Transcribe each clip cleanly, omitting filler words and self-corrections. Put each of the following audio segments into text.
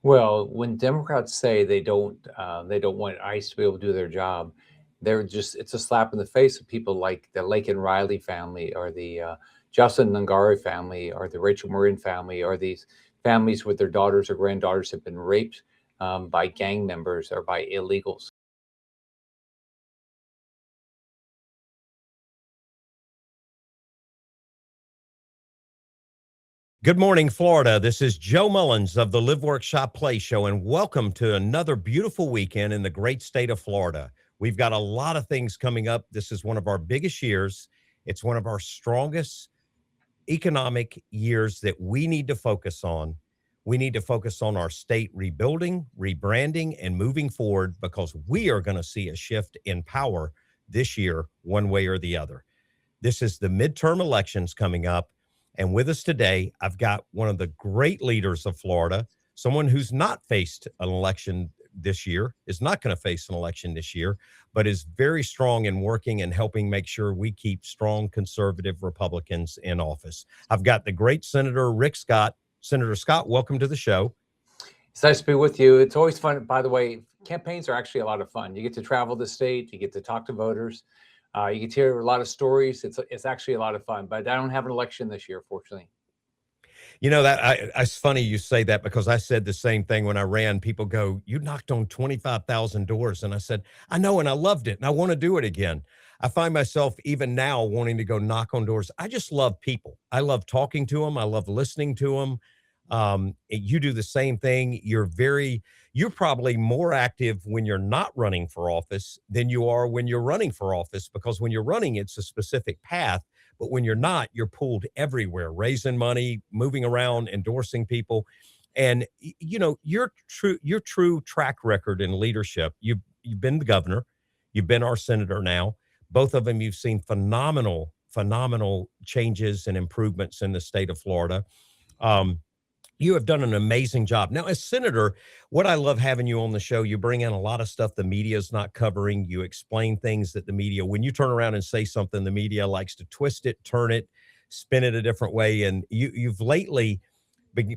Well, when Democrats say they don't want ICE to be able to do their job, it's a slap in the face of people like the Lake and Riley family, or the Justin Ngari family, or the Rachel Marin family, or these families with their daughters or granddaughters have been raped by gang members or by illegals. Good morning, Florida. This is Joe Mullins of the Live Workshop Play Show, and welcome to another beautiful weekend in the great state of Florida. We've got a lot of things coming up. This is one of our biggest years. It's one of our strongest economic years that we need to focus on. We need to focus on our state rebuilding, rebranding, and moving forward, because we are going to see a shift in power this year, one way or the other. This is the midterm elections coming up. And with us today, I've got one of the great leaders of Florida, someone who's not faced an election this year, is not going to face an election this year, but is very strong in working and helping make sure we keep strong conservative Republicans in office. I've got the great Senator Rick Scott. Senator Scott, welcome to the show. It's nice to be with you. It's always fun. By the way, campaigns are actually a lot of fun. You get to travel the state, you get to talk to voters. You get to hear a lot of stories. It's actually a lot of fun, but I don't have an election this year, fortunately. You know, it's funny you say that, because I said the same thing when I ran. People go, "You knocked on 25,000 doors." And I said, "I know, and I loved it, and I want to do it again." I find myself even now wanting to go knock on doors. I just love people. I love talking to them. I love listening to them. You do the same thing. You're probably more active when you're not running for office than you are when you're running for office, because when you're running, it's a specific path. But when you're not, you're pulled everywhere, raising money, moving around, endorsing people. And you know, your true track record in leadership. You've been the governor, you've been our senator now. Both of them, you've seen phenomenal changes and improvements in the state of Florida. Um, you have done an amazing job. Now, as senator, what I love having you on the show, you bring in a lot of stuff the media is not covering. You explain things that the media, when you turn around and say something, the media likes to twist it, turn it, spin it a different way. And you've lately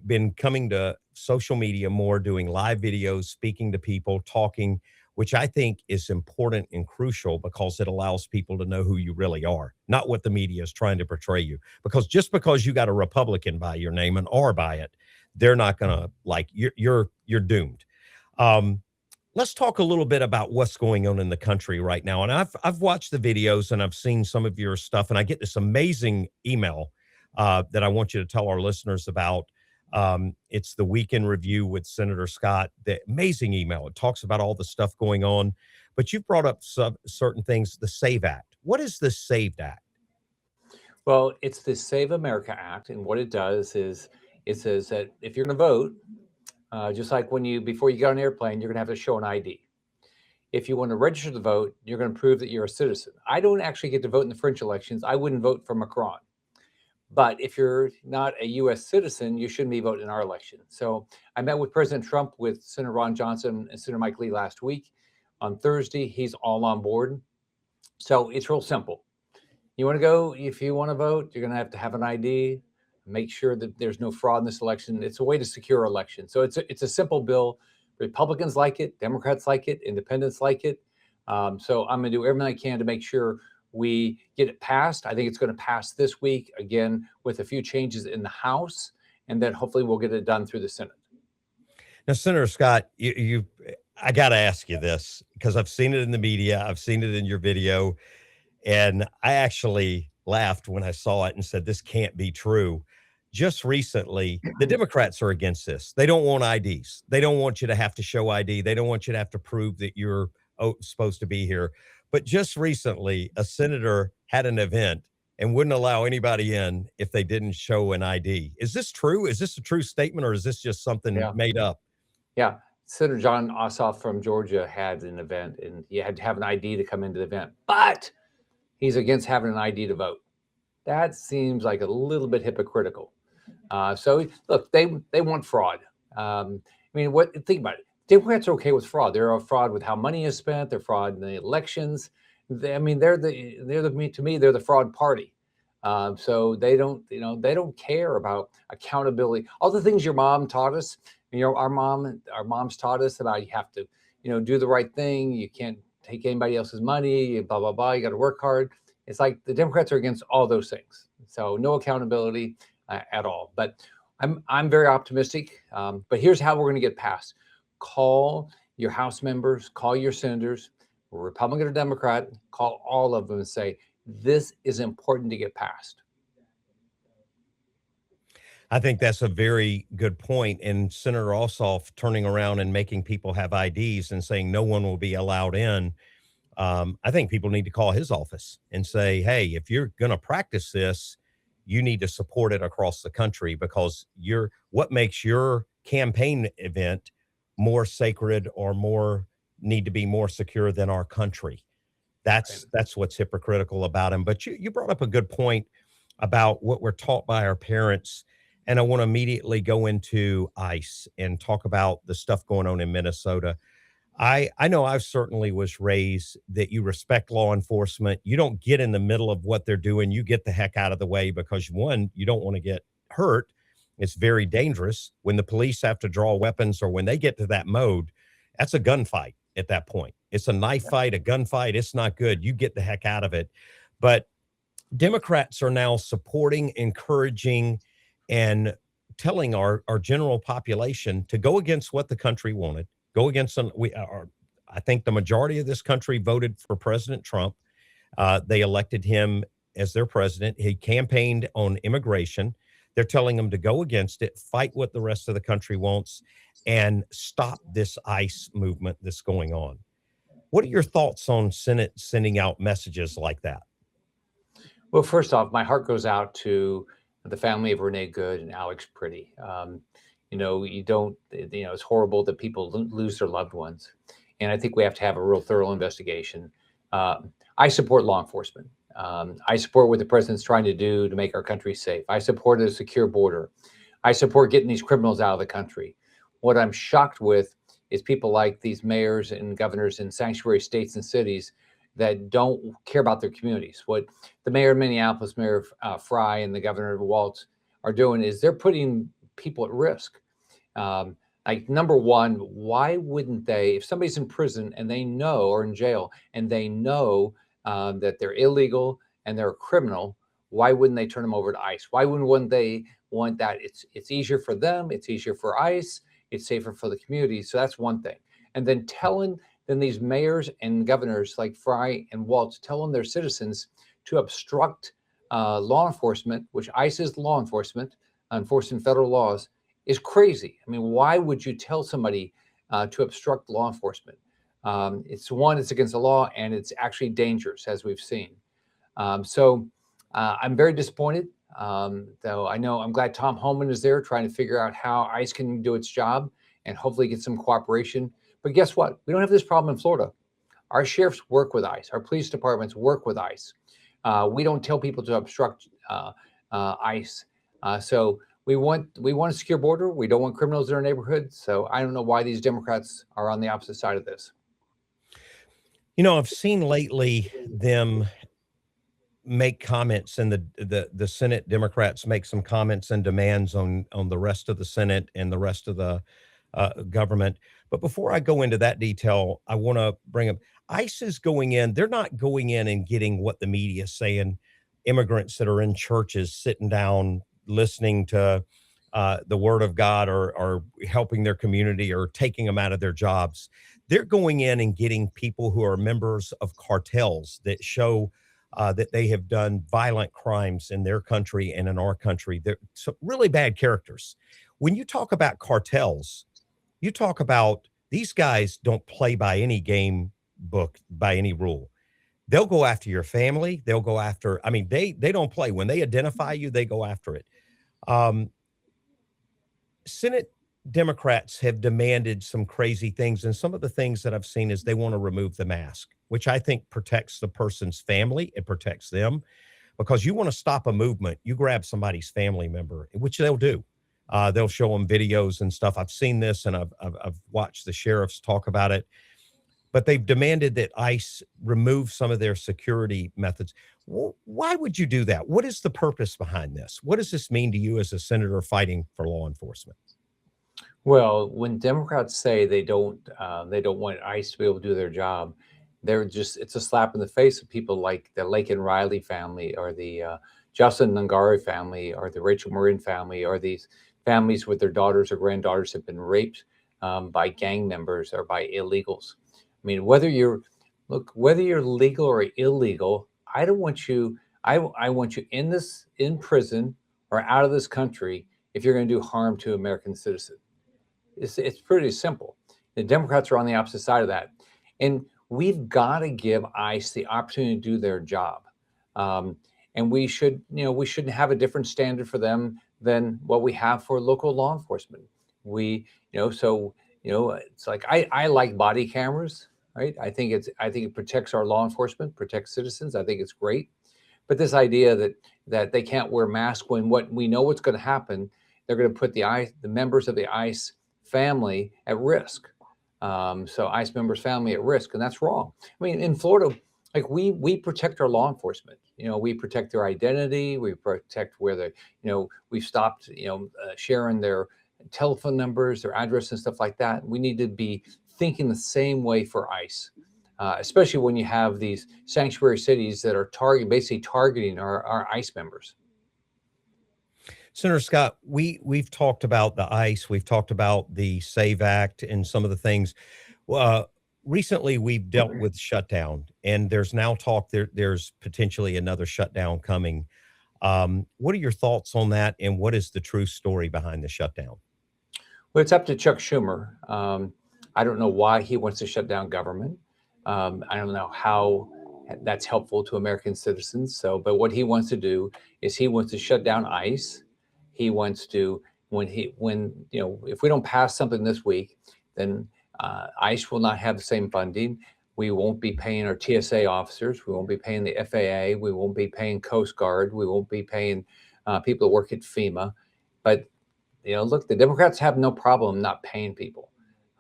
been coming to social media more, doing live videos, speaking to people, talking, which I think is important and crucial, because it allows people to know who you really are, not what the media is trying to portray you. Because just because you got a Republican by your name, and R by it, they're not going to like you're doomed. Um, let's talk a little bit about what's going on in the country right now. And I've watched the videos and I've seen some of your stuff, and I get this amazing email that I want you to tell our listeners about. It's the weekend review with Senator Scott. The amazing email. It talks about all the stuff going on, but you've brought up certain things. The SAVE Act. What is the SAVE Act? Well, it's the Save America Act, and what it does is it says that if you're going to vote, just like before you get on an airplane, you're going to have to show an ID. If you want to register to vote, you're going to prove that you're a citizen. I don't actually get to vote in the French elections. I wouldn't vote for Macron. But if you're not a U.S. citizen, you shouldn't be voting in our election. So I met with President Trump, with Senator Ron Johnson, and Senator Mike Lee last week. On Thursday, he's all on board. So it's real simple. You want to go, if you want to vote, you're going to have an ID. Make sure that there's no fraud in this election. It's a way to secure election. So it's a simple bill. Republicans like it, Democrats like it, independents like it. So I'm going to do everything I can to make sure we get it passed. I think it's going to pass this week, again, with a few changes in the House, and then hopefully we'll get it done through the Senate. Now, Senator Scott, I got to ask you this, because I've seen it in the media, I've seen it in your video, and I actually laughed when I saw it and said, this can't be true. Just recently, the Democrats are against this. They don't want IDs. They don't want you to have to show ID. They don't want you to have to prove that you're supposed to be here. But just recently, a senator had an event and wouldn't allow anybody in if they didn't show an ID. Is this true? Is this a true statement, or is this just something made up? Yeah. Senator John Ossoff from Georgia had an event, and he had to have an ID to come into the event, but he's against having an ID to vote. That seems like a little bit hypocritical. So look, they want fraud. Think about it. Democrats are okay with fraud. They're a fraud with how money is spent. They're fraud in the elections. They're the fraud party. So they don't care about accountability. All the things your mom taught us, Our moms taught us about you have to, do the right thing. You can't take anybody else's money, blah, blah, blah. You got to work hard. It's like the Democrats are against all those things. So no accountability at all. But I'm very optimistic. But here's how we're going to get past. Call your House members, call your senators, Republican or Democrat, call all of them and say, this is important to get past. I think that's a very good point. And Senator Ossoff turning around and making people have IDs and saying no one will be allowed in. I think people need to call his office and say, hey, if you're going to practice this, you need to support it across the country, because what makes your campaign event more sacred or need to be more secure than our country. That's what's hypocritical about him. But you brought up a good point about what we're taught by our parents. And I want to immediately go into ICE and talk about the stuff going on in Minnesota. I know I certainly was raised that you respect law enforcement. You don't get in the middle of what they're doing. You get the heck out of the way, because one, you don't want to get hurt. It's very dangerous when the police have to draw weapons, or when they get to that mode. That's a gunfight at that point. It's a knife fight, a gunfight. It's not good. You get the heck out of it. But Democrats are now supporting, encouraging, and telling our general population to go against what the country wanted, go against I think the majority of this country voted for President Trump. They elected him as their president. He campaigned on immigration. They're telling him to go against it, fight what the rest of the country wants, and stop this ICE movement that's going on. What are your thoughts on Senate sending out messages like that? Well, first off, my heart goes out to the family of Renee Good and Alex Pretty. It's horrible that people lose their loved ones. And I think we have to have a real thorough investigation. I support law enforcement. I support what the president's trying to do to make our country safe. I support a secure border. I support getting these criminals out of the country. What I'm shocked with is people like these mayors and governors in sanctuary states and cities that don't care about their communities. What the mayor of Minneapolis, Mayor Fry, and the governor of Waltz are doing is they're putting people at risk. Like, number one, why wouldn't they, if somebody's in prison and they know, or in jail, and they know that they're illegal and they're a criminal, why wouldn't they turn them over to ICE? Why wouldn't they want that? It's easier for them. It's easier for ICE. It's safer for the community. So that's one thing. And then then these mayors and governors like Fry and Waltz telling their citizens to obstruct law enforcement, which ICE is law enforcement, enforcing federal laws, is crazy. I mean, why would you tell somebody to obstruct law enforcement? It's against the law, and it's actually dangerous, as we've seen. So I'm very disappointed, though I'm glad Tom Homan is there trying to figure out how ICE can do its job and hopefully get some cooperation. But guess what? We don't have this problem in Florida. Our sheriffs work with ICE. Our police departments work with ICE. We don't tell people to obstruct ICE. So we want a secure border. We don't want criminals in our neighborhood. So I don't know why these Democrats are on the opposite side of this. I've seen lately them make comments, and the Senate Democrats make some comments and demands on the rest of the Senate and the rest of the government. But before I go into that detail, I want to bring up ICE is going in. They're not going in and getting what the media is saying, immigrants that are in churches sitting down, listening to the word of God, or helping their community, or taking them out of their jobs. They're going in and getting people who are members of cartels that show that they have done violent crimes in their country and in our country. They're some really bad characters. When you talk about cartels, you talk about these guys don't play by any game book, by any rule. They'll go after your family. They'll go after, they don't play. When they identify you, they go after it. Senate Democrats have demanded some crazy things. And some of the things that I've seen is they want to remove the mask, which I think protects the person's family. It protects them, because you want to stop a movement. You grab somebody's family member, which they'll do. They'll show them videos and stuff. I've seen this, and I've watched the sheriffs talk about it. But they've demanded that ICE remove some of their security methods. Why would you do that? What is the purpose behind this? What does this mean to you as a senator fighting for law enforcement? Well, when Democrats say they don't want ICE to be able to do their job, it's a slap in the face of people like the Lake and Riley family, or the Jocelyn Nungari family, or the Rachel Marin family, or these families with their daughters or granddaughters have been raped by gang members or by illegals. I mean, whether you're legal or illegal, I don't want you. I want you in prison or out of this country if you're going to do harm to American citizens. It's pretty simple. The Democrats are on the opposite side of that. And we've got to give ICE the opportunity to do their job. Um, and we shouldn't have a different standard for them than what we have for local law enforcement. We, it's like I like body cameras, right? I think it protects our law enforcement, protects citizens. I think it's great. But this idea that they can't wear masks when what we know what's going to happen, they're going to put the members of the ICE family at risk. So ICE members' family at risk, and that's wrong. I mean, in Florida, like we protect our law enforcement. We protect their identity. We protect where they, we've stopped, sharing their telephone numbers, their address, and stuff like that. We need to be thinking the same way for ICE. Especially when you have these sanctuary cities that are basically targeting our ICE members. Senator Scott, we've talked about the ICE, we've talked about the SAVE Act and some of the things. Uh, Recently, we've dealt with shutdown, and there's now talk there's potentially another shutdown coming. What are your thoughts on that, and what is the true story behind the shutdown? Well, it's up to Chuck Schumer. I don't know why he wants to shut down government. I don't know how that's helpful to American citizens. But what he wants to do is he wants to shut down ICE. He wants to if we don't pass something this week, then ICE will not have the same funding. We won't be paying our TSA officers. We won't be paying the FAA. We won't be paying Coast Guard. We won't be paying people that work at FEMA. But look, the Democrats have no problem not paying people.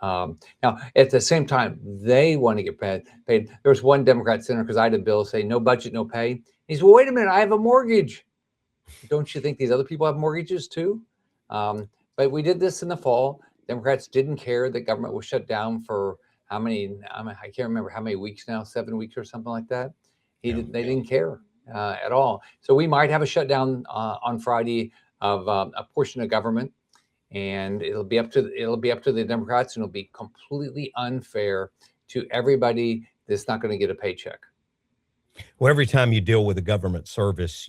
Now, at the same time, they want to get paid. There was one Democrat senator, because I had a bill say no budget, no pay. He said, well, wait a minute, I have a mortgage. Don't you think these other people have mortgages too? But we did this in the fall. Democrats didn't care that government was shut down for how many? I can't remember how many weeks now, 7 weeks or something like that. They didn't care at all. So we might have a shutdown on Friday of a portion of government, and it'll be up to the Democrats, and it'll be completely unfair to everybody that's not going to get a paycheck. Well, every time you deal with a government service,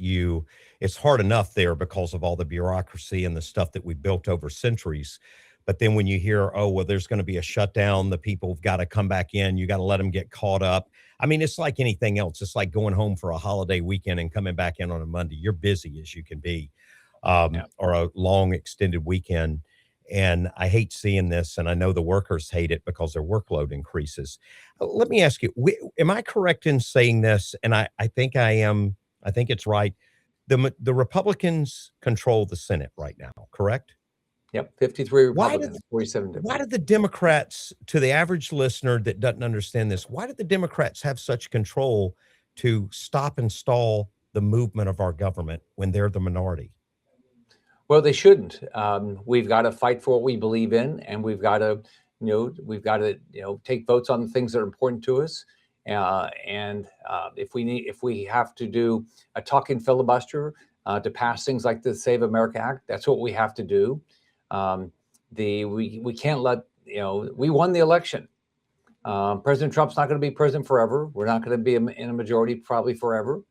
it's hard enough there because of all the bureaucracy and the stuff that we built over centuries. But then when you hear, oh, well, there's going to be a shutdown, the people have got to come back in, you got to let them get caught up. I mean, it's like anything else. It's like going home for a holiday weekend and coming back in on a Monday. You're busy as you can be, Yeah. or a long extended weekend. And I hate seeing this, and I know the workers hate it because their workload increases. Let me ask you, am I correct in saying this? And I think I am. I think it's right. The Republicans control the Senate right now, correct? Yep, 53 Why did Republicans, 47 why Democrats. did the Democrats, to the average listener that doesn't understand this, why did the Democrats have such control to stop and stall the movement of our government when they're the minority? Well, they shouldn't. We've got to fight for what we believe in, and we've got to take votes on the things that are important to us. And if we have to do a talking filibuster to pass things like the Save America Act, that's what we have to do. We can't let we won the election. President Trump's not going to be president forever. We're not going to be in a majority probably forever.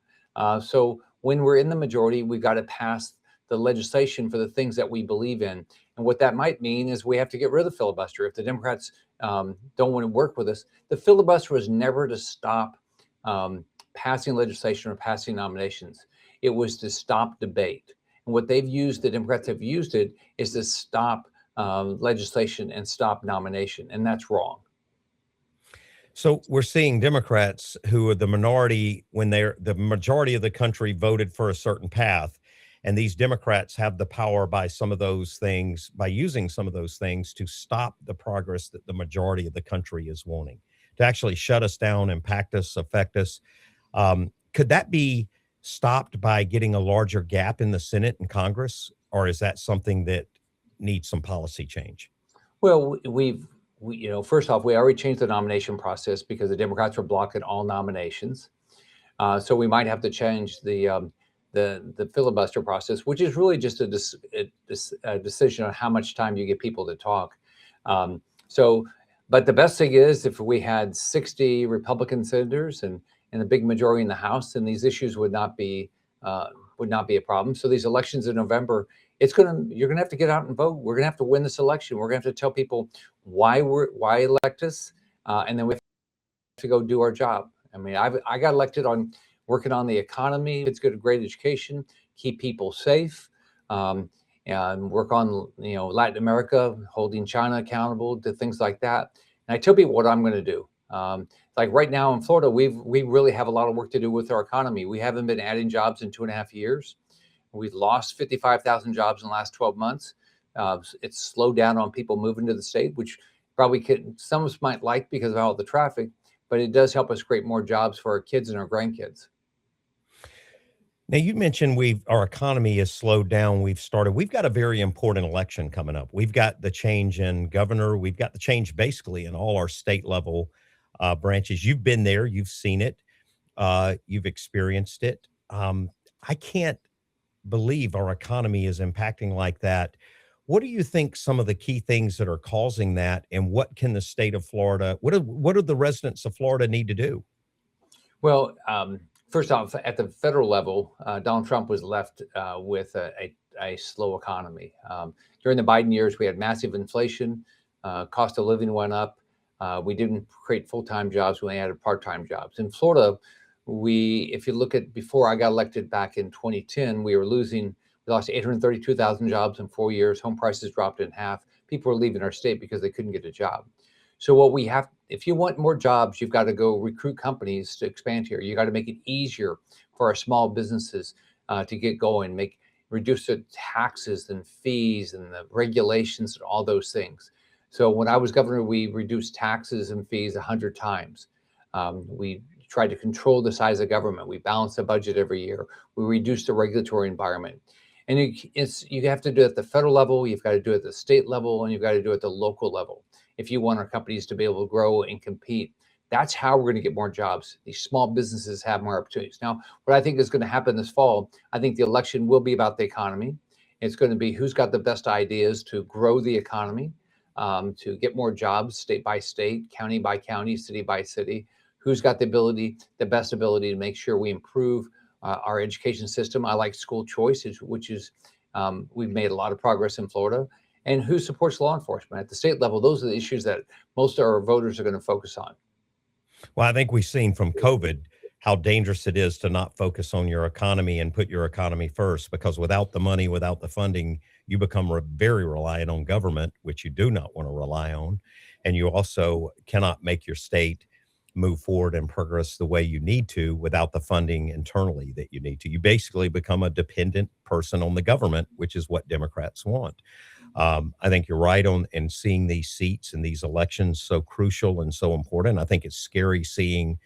So when we're in the majority, we've got to pass the legislation for the things that we believe in. And what that might mean is we have to get rid of the filibuster. If the Democrats don't want to work with us, the filibuster was never to stop passing legislation or passing nominations. It was to stop debate. And what the Democrats have used it, is to stop legislation and stop nomination. And that's wrong. So we're seeing Democrats who are the minority when the majority of the country voted for a certain path. And these Democrats have the power by using some of those things to stop the progress that the majority of the country is wanting, to actually shut us down, impact us, affect us. Could that be stopped by getting a larger gap in the Senate and Congress? Or is that something that needs some policy change? Well, first off, we already changed the nomination process because the Democrats were blocking all nominations. So we might have to change the filibuster process, which is really just a decision on how much time you get people to talk. Um, so, but the best thing is if we had 60 Republican senators and a big majority in the House, then these issues would not be a problem. So these elections in November, you're gonna have to get out and vote. We're gonna have to win this election. We're gonna have to tell people why elect us, and then we have to go do our job. I mean, I got elected on working on the economy. It's good, great education, keep people safe, um, and work on Latin America, holding China accountable to things like that. And I tell people what I'm going to do. Like right now in Florida, we really have a lot of work to do with our economy. We haven't been adding jobs in 2.5 years. We've lost 55,000 jobs in the last 12 months. It's slowed down on people moving to the state, which some of us might like because of all the traffic, but it does help us create more jobs for our kids and our grandkids. Now you mentioned our economy is slowed down. We've got a very important election coming up. We've got the change in governor. We've got the change basically in all our state level branches. You've been there. You've seen it. You've experienced it. I can't believe our economy is impacting like that. What do you think some of the key things that are causing that, and what can the state of Florida, what do the residents of Florida need to do? Well, first off, at the federal level, Donald Trump was left with a slow economy. During the Biden years, we had massive inflation, cost of living went up. We didn't create full-time jobs, we only added part-time jobs. In Florida, if you look at before I got elected back in 2010, we lost 832,000 jobs in 4 years. Home prices dropped in half. People were leaving our state because they couldn't get a job. So if you want more jobs, you've got to go recruit companies to expand here. You got to make it easier for our small businesses to get going, reduce the taxes and fees and the regulations and all those things. So when I was governor, we reduced taxes and fees 100 times. We tried to control the size of government. We balanced the budget every year. We reduced the regulatory environment. And you have to do it at the federal level, you've got to do it at the state level, and you've got to do it at the local level if you want our companies to be able to grow and compete. That's how we're going to get more jobs. These small businesses have more opportunities. Now, what I think is going to happen this fall, I think the election will be about the economy. It's going to be who's got the best ideas to grow the economy, to get more jobs state by state, county by county, city by city. Who's got the best ability to make sure we improve our education system. I like school choice, which is we've made a lot of progress in Florida. And who supports law enforcement at the state level. Those are the issues that most of our voters are going to focus on. Well, I think we've seen from COVID how dangerous it is to not focus on your economy and put your economy first, because without the money, without the funding, you become very reliant on government, which you do not want to rely on. And you also cannot make your state move forward and progress the way you need to without the funding internally that you need to. You basically become a dependent person on the government, which is what Democrats want. I think you're right on in seeing these seats and these elections so crucial and so important. I think it's scary seeing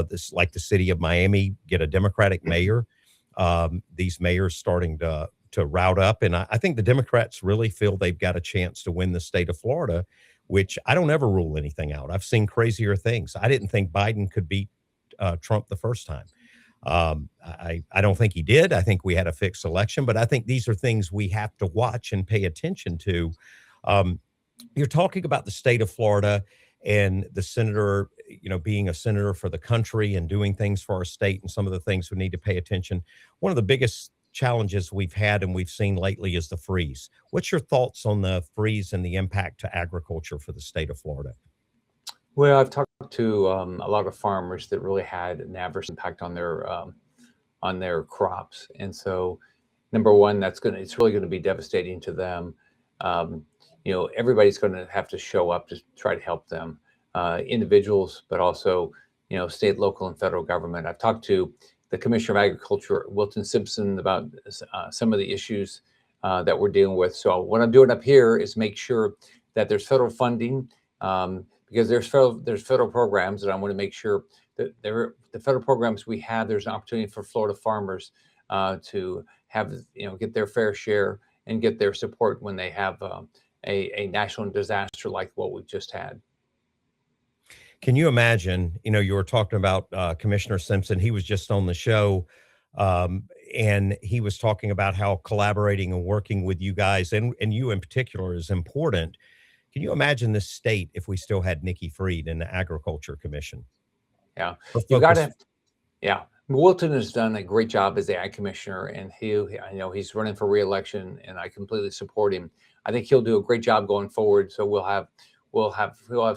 this, like the city of Miami, get a Democratic mayor. These mayors starting to rout up, and I think the Democrats really feel they've got a chance to win the state of Florida, which I don't ever rule anything out. I've seen crazier things. I didn't think Biden could beat Trump the first time. I don't think he did. I think we had a fixed election, but I think these are things we have to watch and pay attention to. You're talking about the state of Florida and the senator, being a senator for the country and doing things for our state and some of the things we need to pay attention. One of the biggest challenges we've had and we've seen lately is the freeze. What's your thoughts on the freeze and the impact to agriculture for the state of Florida? Well, I've talked to a lot of farmers that really had an adverse impact on their crops, and so number one, it's really going to be devastating to them. Um, Everybody's going to have to show up to try to help them, individuals, but also state, local, and federal government. I've talked to the Commissioner of Agriculture, Wilton Simpson, about some of the issues that we're dealing with. So what I'm doing up here is make sure that there's federal funding. Because there's federal programs, and I want to make sure that the federal programs we have, there's an opportunity for Florida farmers to have get their fair share and get their support when they have a national disaster like what we've just had. Can you imagine, you were talking about Commissioner Simpson. He was just on the show, um, and he was talking about how collaborating and working with you guys and you in particular is important. Can you imagine this state if we still had Nikki Fried in the Agriculture Commission? Yeah, Her you've got focus. to. Yeah, Wilton has done a great job as the ag commissioner, and I know he's running for reelection, and I completely support him. I think he'll do a great job going forward. So we'll have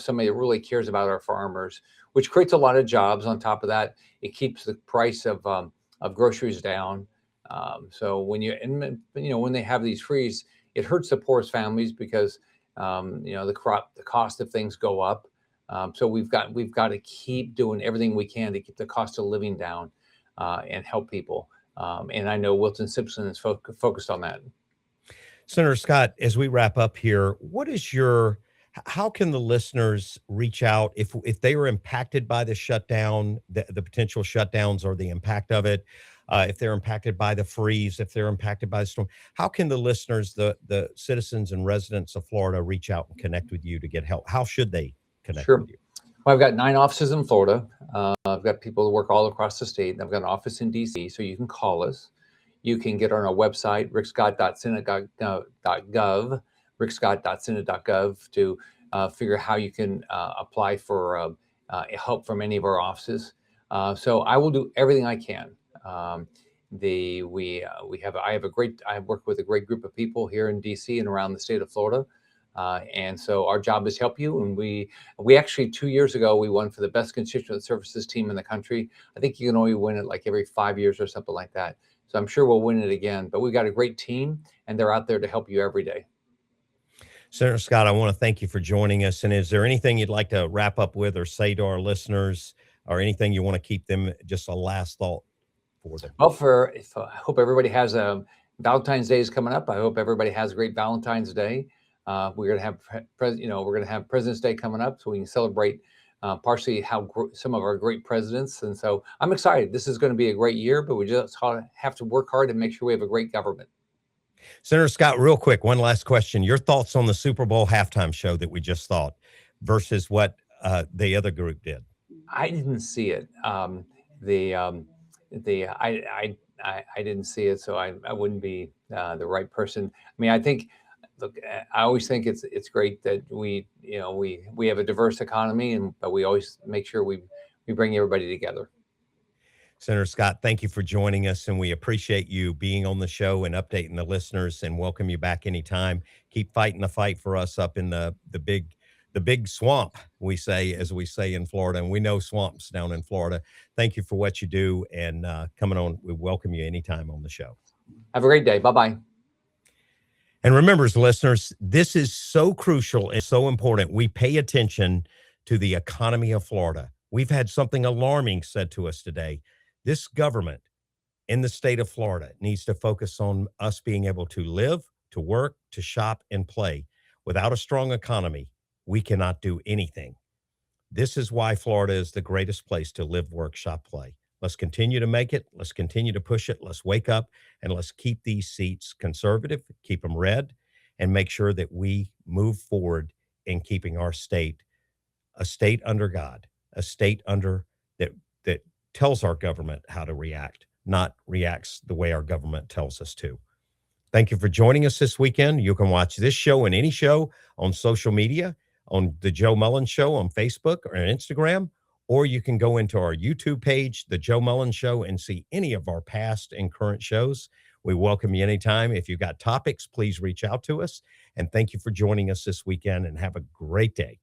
somebody that really cares about our farmers, which creates a lot of jobs. On top of that, it keeps the price of groceries down. So when they have these frees, it hurts the poorest families because the cost of things go up. So we've got to keep doing everything we can to keep the cost of living down and help people. And I know Wilton Simpson is focused on that. Senator Scott, as we wrap up here, how can the listeners reach out if they are impacted by the shutdown, the potential shutdowns or the impact of it, if they're impacted by the freeze, if they're impacted by the storm, how can the listeners, the citizens and residents of Florida reach out and connect with you to get help? How should they connect Sure. with you? Well, I've got 9 offices in Florida. I've got people that work all across the state. I've got an office in DC, so you can call us. You can get on our website, rickscott.senate.gov, rickscott.senate.gov, to figure how you can apply for help from any of our offices. So I will do everything I can. I work with a great group of people here in DC and around the state of Florida. And so our job is help you. And we actually 2 years ago, we won for the best constituent services team in the country. I think you can only win it like every 5 years or something like that. So I'm sure we'll win it again. But we've got a great team, and they're out there to help you every day. Senator Scott, I want to thank you for joining us. And is there anything you'd like to wrap up with or say to our listeners, or anything you want to keep them, just a last thought for them? Well, I hope everybody has a Valentine's Day is coming up. I hope everybody has a great Valentine's Day. We're going to have, we're going to have President's Day coming up, so we can celebrate partially some of our great presidents. And so I'm excited. This is going to be a great year, but we just have to work hard and make sure we have a great government. Senator Scott, real quick, one last question. Your thoughts on the Super Bowl halftime show that we just thought versus what the other group did? I didn't see it. I didn't see it, so I wouldn't be the right person. I mean, look, I always think it's great that we have a diverse economy, but we always make sure we bring everybody together. Senator Scott, thank you for joining us, and we appreciate you being on the show and updating the listeners, and welcome you back anytime. Keep fighting the fight for us up in the big swamp, as we say in Florida, and we know swamps down in Florida. Thank you for what you do, and coming on. We welcome you anytime on the show. Have a great day. Bye-bye. And remember, listeners, this is so crucial and so important. We pay attention to the economy of Florida. We've had something alarming said to us today. This government in the state of Florida needs to focus on us being able to live, to work, to shop, and play. Without a strong economy, we cannot do anything. This is why Florida is the greatest place to live, work, shop, play. Let's continue to make it. Let's continue to push it. Let's wake up, and let's keep these seats conservative, keep them red, and make sure that we move forward in keeping our state a state under God, a state under that tells our government how to react, not reacts the way our government tells us to. Thank you for joining us this weekend. You can watch this show and any show on social media, on the Joe Mullins Show on Facebook or Instagram, or you can go into our YouTube page, The Joe Mullins Show, and see any of our past and current shows. We welcome you anytime. If you've got topics, please reach out to us. And thank you for joining us this weekend, and have a great day.